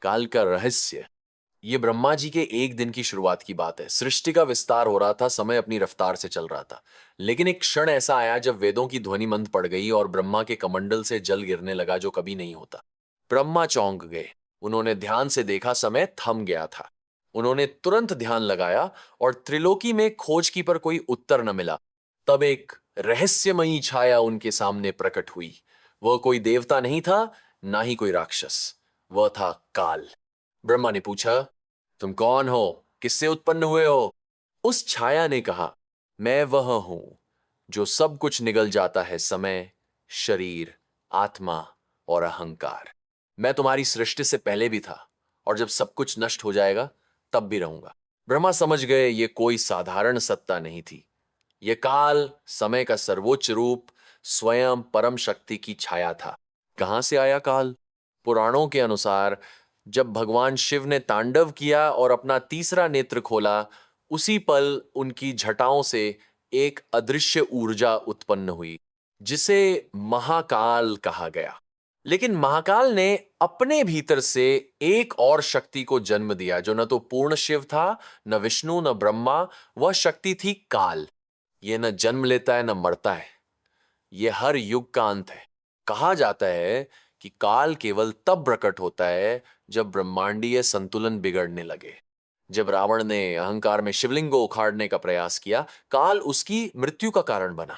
काल का रहस्य। ये ब्रह्मा जी के एक दिन की शुरुआत की बात है। सृष्टि का विस्तार हो रहा था, समय अपनी रफ्तार से चल रहा था। लेकिन एक क्षण ऐसा आया जब वेदों की ध्वनि मंद पड़ गई और ब्रह्मा के कमंडल से जल गिरने लगा जो कभी नहीं होता। ब्रह्मा चौंक गए। उन्होंने ध्यान से देखा, समय थम गया था। उन्होंने तुरंत ध्यान लगाया और त्रिलोकी में खोज की पर कोई उत्तर न मिला। तब एक रहस्यमयी छाया उनके सामने प्रकट हुई। वह कोई देवता नहीं था, ना ही कोई राक्षस। वह था काल। ब्रह्मा ने पूछा, तुम कौन हो? किससे उत्पन्न हुए हो? उस छाया ने कहा, मैं वह हूं जो सब कुछ निगल जाता है, समय, शरीर, आत्मा और अहंकार। मैं तुम्हारी सृष्टि से पहले भी था और जब सब कुछ नष्ट हो जाएगा तब भी रहूंगा। ब्रह्मा समझ गए ये कोई साधारण सत्ता नहीं थी। ये काल, समय का सर्वोच्च रूप, स्वयं परम शक्ति की छाया था। कहां से आया काल? पुराणों के अनुसार जब भगवान शिव ने तांडव किया और अपना तीसरा नेत्र खोला, उसी पल उनकी जटाओं से एक अदृश्य ऊर्जा उत्पन्न हुई, जिसे महाकाल कहा गया। लेकिन महाकाल ने अपने भीतर से एक और शक्ति को जन्म दिया जो न तो पूर्ण शिव था, न विष्णु, न ब्रह्मा। वह शक्ति थी काल। ये न जन्म लेता है, न मरता है। ये हर युग का अंत है। कहा जाता है कि काल केवल तब प्रकट होता है जब ब्रह्मांडीय संतुलन बिगड़ने लगे। जब रावण ने अहंकार में शिवलिंग को उखाड़ने का प्रयास किया, काल उसकी मृत्यु का कारण बना।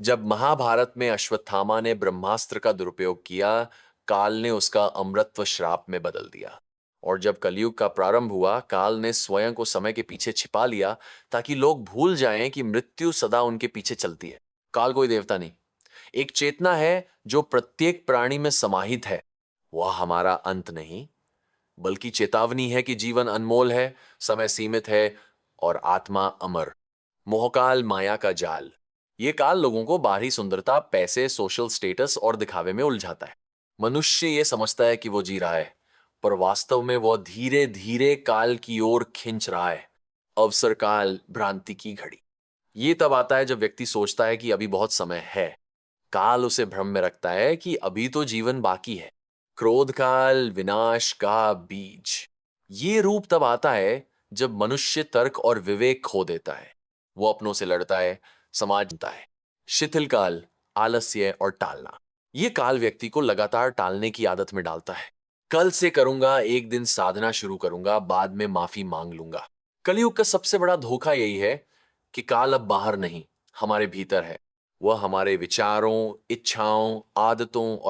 जब महाभारत में अश्वत्थामा ने ब्रह्मास्त्र का दुरुपयोग किया, काल ने उसका अमरत्व श्राप में बदल दिया। और जब कलयुग का प्रारंभ हुआ, काल ने स्वयं को समय के पीछे छिपा लिया ताकि लोग भूल जाएं कि मृत्यु सदा उनके पीछे चलती है। काल कोई देवता नहीं, एक चेतना है जो प्रत्येक प्राणी में समाहित है। वह हमारा अंत नहीं, बल्कि चेतावनी है कि जीवन अनमोल है, समय सीमित है और आत्मा अमर। मोहकाल, माया का जाल। ये काल लोगों को बाहरी सुंदरता, पैसे, सोशल स्टेटस और दिखावे में उलझाता है। मनुष्य ये समझता है कि वो जी रहा है, पर वास्तव में वह धीरे धीरे काल की ओर खिंच रहा है। अवसर काल, भ्रांति की घड़ी। ये तब आता है जब व्यक्ति सोचता है कि अभी बहुत समय है। काल उसे भ्रम में रखता है कि अभी तो जीवन बाकी है। क्रोध काल, विनाश का बीज। ये रूप तब आता है जब मनुष्य तर्क और विवेक खो देता है। वो अपनों से लड़ता है, समाज बनता है। शिथिल काल, आलस्य और टालना। ये काल व्यक्ति को लगातार टालने की आदत में डालता है। कल से करूंगा, एक दिन साधना शुरू करूंगा, बाद में माफी मांग लूंगा। कलयुग का सबसे बड़ा धोखा यही है कि काल अब बाहर नहीं, हमारे भीतर है। वह हमारे विचारों, इच्छाओं, आदतों और